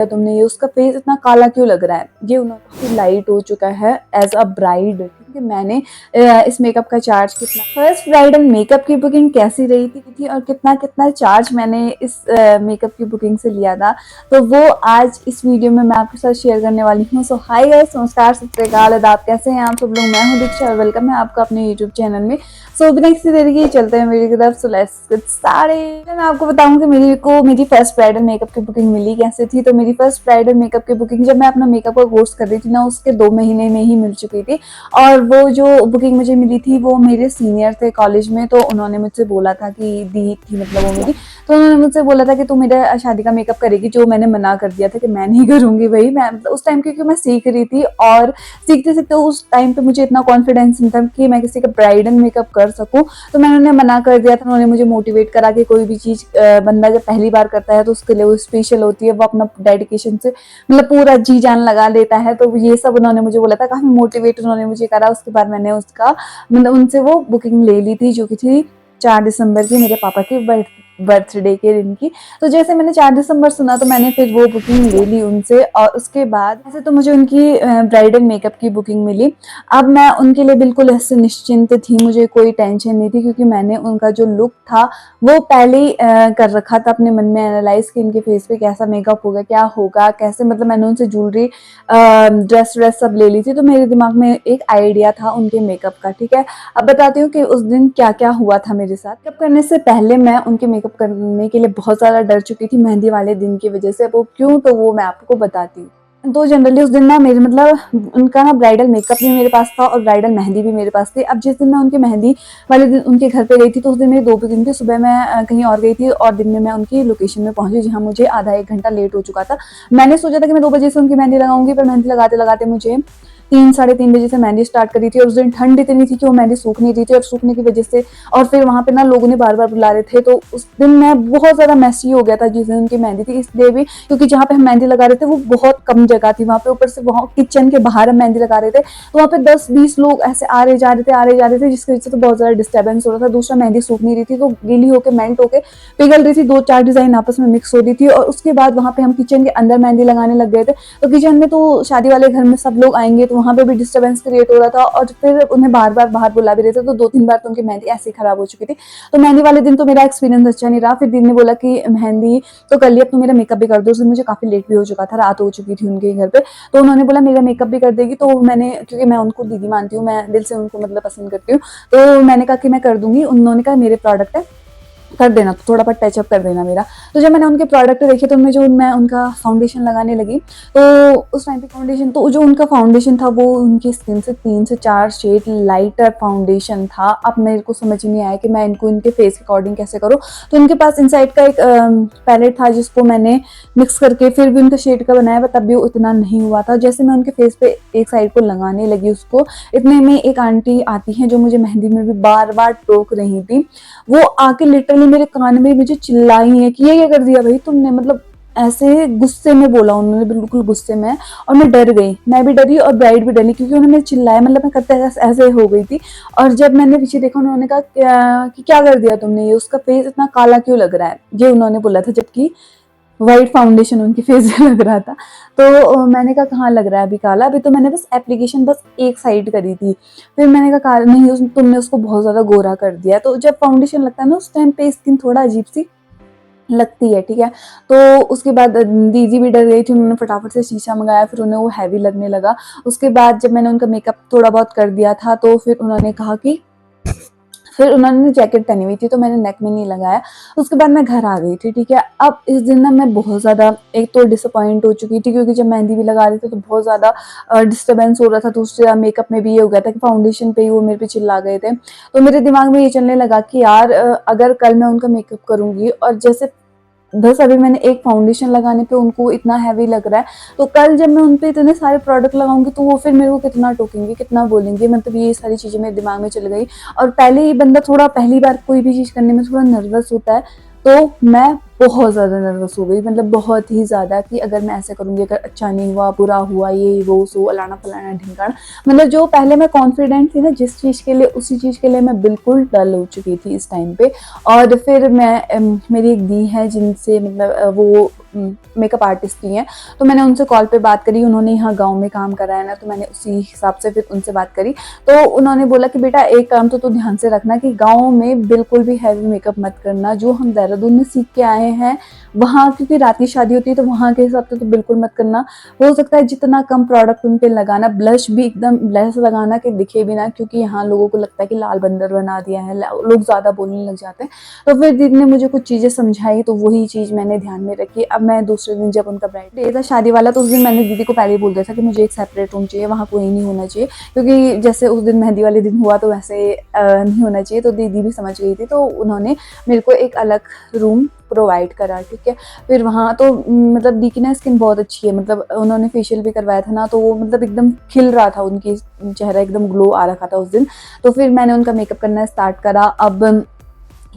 तुमने ये, उसका फेस इतना काला क्यों लग रहा है। ये उन्होंने लाइट हो चुका है एज अ ब्राइड, क्योंकि मैंने इस मेकअप का चार्ज कितना, फर्स्ट ब्राइडल मेकअप की बुकिंग कैसी रही थी और कितना कितना चार्ज मैंने इस मेकअप की बुकिंग से लिया था, तो वो आज इस वीडियो में मैं आपके साथ शेयर करने वाली हूँ। सो हाय गाइस, नमस्कार, सत श्री अकाल, आदाब, कैसे हैं आप सब लोग। मैं हूँ दीक्षा और वेलकम है आपका अपने यूट्यूब चैनल में। सो बिना किसी देरी के चलते हैं मेरी तरफ। So let's get started. मैं आपको बताऊं कि मेरी फर्स्ट ब्राइडल मेकअप की बुकिंग मिली कैसे थी। तो मेरी फर्स्ट ब्राइडल मेकअप की बुकिंग जब मैं अपना मेकअप का कोर्स कर रही थी ना, उसके 2 महीने में ही मिल चुकी थी। और वो जो बुकिंग मुझे मिली थी वो मेरे सीनियर थे कॉलेज में, तो उन्होंने मुझसे बोला था कि दी थी मतलब वो मेरी, तो उन्होंने मुझसे बोला था कि तू मेरा शादी का मेकअप करेगी, जो मैंने मना कर दिया था कि मैं नहीं करूंगी। भाई मैं उस टाइम क्योंकि मैं सीख रही थी और सीखते सीखते उस टाइम पे मुझे इतना कॉन्फिडेंस नहीं था कि मैं किसी का ब्राइडल मेकअप कर सकूं, तो मैंने उन्हें मना कर दिया था। उन्होंने मुझे मोटिवेट करा कि कोई भी चीज बंदा जब पहली बार करता है तो उसके लिए वो स्पेशल होती है, वो अपना डेडिकेशन से मतलब पूरा जी जान लगा देता है। तो ये सब उन्होंने मुझे बोला था, काफी मोटिवेट उन्होंने मुझे करा। उसके बाद मैंने उसका मतलब उनसे वो बुकिंग ले ली थी, जो कि थी 4 दिसंबर की, मेरे पापा के बर्थडे के दिन की। तो जैसे मैंने 4 दिसंबर सुना तो मैंने फिर वो बुकिंग ले ली उनसे। और उसके बाद ऐसे तो मुझे उनकी ब्राइडल मेकअप की बुकिंग मिली। अब मैं उनके लिए बिल्कुल ऐसे निश्चिंत थी, मुझे कोई टेंशन नहीं थी, क्योंकि मैंने उनका जो लुक था वो पहले ही कर रखा था अपने मन में एनालाइज कि इनके फेस पे कैसा मेकअप होगा, क्या होगा, कैसे, मतलब मैंने उनसे ज्वेलरी ड्रेस सब ले ली थी। तो मेरे दिमाग में एक आइडिया था उनके मेकअप का। ठीक है, अब बताती हूँ कि उस दिन क्या क्या हुआ था मेरे साथ। मेकअप करने से पहले मैं उनके मेकअप करने के लिए बहुत ज़्यादा डर चुकी थी मेहंदी वाले दिन की वजह से। वो क्यों, तो वो मैं आपको बताती हूँ। तो जनरली उस दिन ना मेरे मतलब उनका ना ब्राइडल मेकअप भी मेरे पास था और ब्राइडल मेहंदी भी मेरे पास थी। अब जिस दिन मैं उनकी मेहंदी वाले दिन उनके घर पे गई थी, तो उस दिन मेरी 2 बुकिंग थी। सुबह मैं कहीं और गई थी और दिन में मैं उनकी लोकेशन में पहुंची, जहाँ मुझे आधा 1 घंटा लेट हो चुका था। मैंने सोचा था कि मैं 2 बजे से उनकी मेहंदी लगाऊंगी, पर मेहंदी लगाते लगाते मुझे 3 साढ़े 3 बजे से मेहंदी स्टार्ट करी थी। और उस दिन ठंड इतनी थी कि वो मेहंदी सूख नहीं रही थी, और सूखने की वजह से और फिर वहाँ पे ना लोगों ने बार बार बुला रहे थे, तो उस दिन मैं बहुत ज़्यादा मैसी हो गया था जिस दिन उनकी मेहंदी थी। इसलिए भी क्योंकि जहाँ पे हम मेहंदी लगा रहे थे वो बहुत कम जगह थी वहाँ पे, ऊपर से वहाँ किचन के बाहर हम मेहंदी लगा रहे थे, तो वहाँ पे 10-20 लोग ऐसे आ रहे जा रहे थे, जिसकी वजह से तो बहुत ज़्यादा डिस्टर्बेंस हो रहा था। दूसरा मेहंदी सूख नहीं रही थी, तो गीली होकर मेल्ट होकर पिघल रही थी, 2-4 डिजाइन आपस में मिक्स हो रही थी। और उसके बाद वहाँ पे हम किचन के अंदर मेहंदी लगाने लग गए थे, तो किचन में तो शादी वाले घर में सब लोग आएंगे, तो वहाँ पे भी डिस्टर्बेंस क्रिएट हो रहा था। और फिर उन्हें बार बार बाहर बुला भी रहे थे, तो 2-3 बार तो उनकी मेहंदी ऐसे ही खराब हो चुकी थी। तो मेहंदी वाले दिन तो मेरा एक्सपीरियंस अच्छा नहीं रहा। फिर दीदी ने बोला कि मेहंदी तो कर लिया, अब तो मेरा मेकअप भी कर दो। उस दिन मुझे काफी लेट भी हो चुका था, रात हो चुकी थी उनके घर पे, तो उन्होंने बोला मेरा मेकअप भी कर देगी। तो मैंने, क्योंकि मैं उनको दीदी मानती हूँ, मैं दिल से उनको मतलब पसंद करती हूँ, तो मैंने कहा कि मैं कर दूंगी। उन्होंने कहा मेरे प्रोडक्ट है, कर देना, तो थोड़ा बहुत टचअप कर देना मेरा। तो जब मैंने उनके प्रोडक्ट देखे तो मैं उनका फाउंडेशन लगाने लगी, तो उस टाइम पे फाउंडेशन, तो जो उनका फाउंडेशन था वो उनकी स्किन से 3 से 4 शेड लाइटर फाउंडेशन था। अब मेरे को समझ नहीं आया कि मैं इनको इनके फेस के अकॉर्डिंग कैसे करूँ। तो उनके पास इनसाइड का एक पैलेट था, जिसको मैंने मिक्स करके फिर भी उनका शेड का बनाया, तब भी उतना नहीं हुआ था। जैसे मैं उनके फेस पे एक साइड को लगाने लगी उसको, इतने में एक आंटी आती है जो मुझे मेहंदी में भी बार बार टोक रही थी। वो आके लिटरली मेरे कान में मुझे चिल्लाई है कि ये क्या कर दिया भाई तुमने, मतलब ऐसे गुस्से में बोला उन्होंने, बिल्कुल गुस्से में। और मैं डर गई, मैं भी डरी और ब्राइड भी डरी, क्योंकि उन्होंने चिल्लाया, मतलब मैं करते ऐसे हो गई थी। और जब मैंने पीछे देखा, उन्होंने कहा कि क्या कर दिया तुमने, ये उसका फेस इतना काला क्यों लग रहा है, ये उन्होंने बोला था, जबकि व्हाइट फाउंडेशन उनके फेस पे लग रहा था। तो मैंने कहा कहाँ लग रहा है अभी काला, अभी तो मैंने बस एप्लीकेशन बस एक साइड करी थी। फिर मैंने कहा नहीं, तुमने उसको बहुत ज़्यादा गोरा कर दिया। तो जब फाउंडेशन लगता है ना, उस टाइम पे स्किन थोड़ा अजीब सी लगती है। ठीक है, तो उसके बाद दीदी भी डर गई थी, उन्होंने फटाफट से शीशा मंगाया, फिर उन्हें वो हैवी लगने लगा। उसके बाद जब मैंने उनका मेकअप थोड़ा बहुत कर दिया था, तो फिर उन्होंने कहा कि, फिर उन्होंने जैकेट पहनी हुई थी तो मैंने नेक में नहीं लगाया। उसके बाद मैं घर आ गई थी। ठीक है, अब इस दिन ना मैं बहुत ज़्यादा एक तो डिसअपॉइंट हो चुकी थी, क्योंकि जब मेहंदी भी लगा रही थी तो बहुत ज़्यादा डिस्टर्बेंस हो रहा था। दूसरा मेकअप में भी ये हो गया था कि फाउंडेशन पे ही वो मेरे पे चिल्ला गए थे। तो मेरे दिमाग में ये चलने लगा कि यार अगर कल मैं उनका मेकअप करूँगी और जैसे बस अभी मैंने एक फाउंडेशन लगाने पे उनको इतना हैवी लग रहा है, तो कल जब मैं उन पे इतने सारे प्रोडक्ट लगाऊंगी तो वो फिर मेरे को कितना टोकेंगे, कितना बोलेंगे, मतलब ये सारी चीज़ें मेरे दिमाग में चल गई। और पहले ही बंदा थोड़ा पहली बार कोई भी चीज़ करने में थोड़ा नर्वस होता है, तो मैं बहुत ज़्यादा नर्वस हो गई, मतलब बहुत ही ज़्यादा, कि अगर मैं ऐसे करूँगी, अगर अच्छा नहीं हुआ, बुरा हुआ, ये वो सो अलाना फलाना ढिंकाना, मतलब जो पहले मैं कॉन्फिडेंट थी ना जिस चीज़ के लिए, उसी चीज़ के लिए मैं बिल्कुल डल हो चुकी थी इस टाइम पे। और फिर मैं मेरी एक दी है जिनसे मतलब वो मेकअप आर्टिस्ट ही हैं। तो मैंने उनसे कॉल पे बात करी, उन्होंने यहाँ गाँव में काम करा है ना, तो मैंने उसी हिसाब से फिर उनसे बात करी। तो उन्होंने बोला कि बेटा एक काम तो तू ध्यान से रखना कि गाँव में बिल्कुल भी हैवी मेकअप मत करना, जो हम देहरादून में सीख के आए हैं वहाँ, क्योंकि रात की शादी होती है तो वहाँ के हिसाब से तो बिल्कुल मत करना। हो सकता है जितना कम प्रोडक्ट उन पे लगाना, ब्लश भी एकदम ब्लश लगाना कि दिखे भी ना, क्योंकि यहाँ लोगों को लगता है कि लाल बंदर बना दिया है, लोग ज़्यादा बोलने लग जाते हैं। तो फिर दीदी ने मुझे कुछ चीज़ें समझाई, तो वही चीज़ मैंने ध्यान में रखी। अब मैं दूसरे दिन जब उनका ब्राइड डे था शादी वाला, तो उस दिन मैंने दीदी को पहले ही बोल दिया था कि मुझे एक सेपरेट रूम चाहिए, वहाँ कोई नहीं होना चाहिए, क्योंकि जैसे उस दिन मेहंदी वाले दिन हुआ तो वैसे नहीं होना चाहिए। तो दीदी भी समझ गई थी, तो उन्होंने मेरे को एक अलग रूम प्रोवाइड करा, ठीक है। फिर वहाँ तो मतलब दी की ना स्किन बहुत अच्छी है, मतलब उन्होंने फेशियल भी करवाया था ना, तो वो मतलब एकदम खिल रहा था, उनकी चेहरा एकदम ग्लो आ रखा था उस दिन। तो फिर मैंने उनका मेकअप करना स्टार्ट करा। अब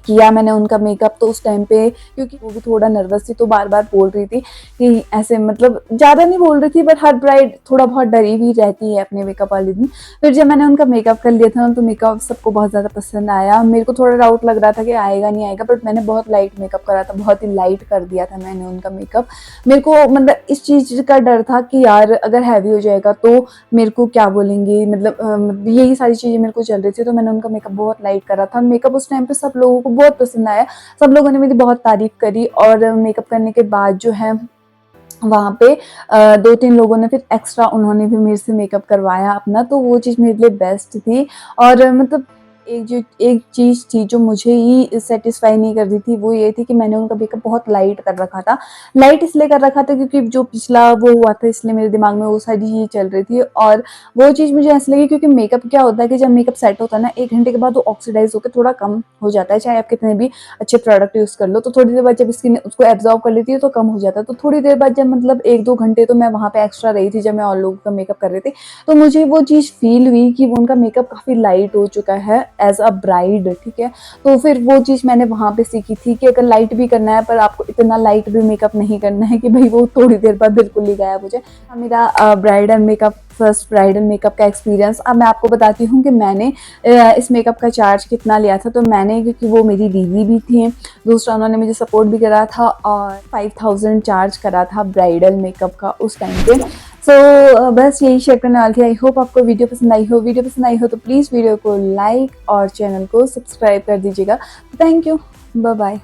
किया मैंने उनका मेकअप, तो उस टाइम पे क्योंकि वो भी थोड़ा नर्वस थी, तो बार बार बोल रही थी कि ऐसे, मतलब ज़्यादा नहीं बोल रही थी, बट हर ब्राइड थोड़ा बहुत डरी भी रहती है अपने मेकअप वाले दिन। फिर जब मैंने उनका मेकअप कर लिया था ना, तो मेकअप सबको बहुत ज़्यादा पसंद आया। मेरे को थोड़ा डाउट लग रहा था कि आएगा नहीं आएगा, बट मैंने बहुत लाइट मेकअप करा था, बहुत ही लाइट कर दिया था मैंने उनका मेकअप। मेरे को मतलब इस चीज़ का डर था कि यार अगर हैवी हो जाएगा तो मेरे को क्या बोलेंगे, मतलब यही सारी चीज़ें मेरे को चल रही थी। तो मैंने उनका मेकअप बहुत लाइट करा था। मेकअप उस टाइम पे सब लोगों को बहुत पसंद आया, सब लोगों ने मेरी बहुत तारीफ करी। और मेकअप करने के बाद जो है वहाँ पे 2-3 लोगों ने फिर एक्स्ट्रा उन्होंने भी मेरे से मेकअप करवाया अपना, तो वो चीज़ मेरे लिए बेस्ट थी। और मतलब एक चीज़ थी जो मुझे ही सैटिस्फाई नहीं कर रही थी, वो ये थी कि मैंने उनका मेकअप बहुत लाइट कर रखा था। लाइट इसलिए कर रखा था क्योंकि जो पिछला वो हुआ था, इसलिए मेरे दिमाग में वो सारी चीज़ें चल रही थी। और वो चीज़ मुझे ऐसी लगी क्योंकि मेकअप क्या होता है कि जब मेकअप सेट होता है ना, 1 घंटे के बाद वो ऑक्सीडाइज होकर थोड़ा कम हो जाता है, चाहे आप कितने भी अच्छे प्रोडक्ट यूज़ कर लो। तो थोड़ी देर बाद जब स्किन उसको एब्जॉर्ब कर लेती है तो कम हो जाता है। तो थोड़ी देर बाद जब मतलब 1-2 घंटे तो मैं वहाँ पे एक्स्ट्रा रही थी, जब मैं और लोगों का मेकअप कर रही थी, तो मुझे वो चीज़ फील हुई कि उनका मेकअप काफ़ी लाइट हो चुका है एज अ ब्राइड, ठीक है। तो फिर वो चीज़ मैंने वहाँ पे सीखी थी कि अगर लाइट भी करना है, पर आपको इतना लाइट भी मेकअप नहीं करना है कि भाई वो थोड़ी देर बाद बिल्कुल ही गायब हो जाए। मेरा bridal makeup, first bridal makeup का एक्सपीरियंस। अब मैं आपको बताती हूँ कि मैंने इस मेकअप का चार्ज कितना लिया था। तो मैंने, क्योंकि वो मेरी दीदी भी थी, दूसरा उन्होंने मुझे सपोर्ट भी करा था, और 5000 चार्ज करा था ब्राइडल मेकअप का उस टाइम पे। सो बस यही शेयर करने वाली थी। आई होप आपको वीडियो पसंद आई हो। वीडियो पसंद आई हो तो प्लीज़ वीडियो को लाइक और चैनल को सब्सक्राइब कर दीजिएगा। Thank you, bye bye.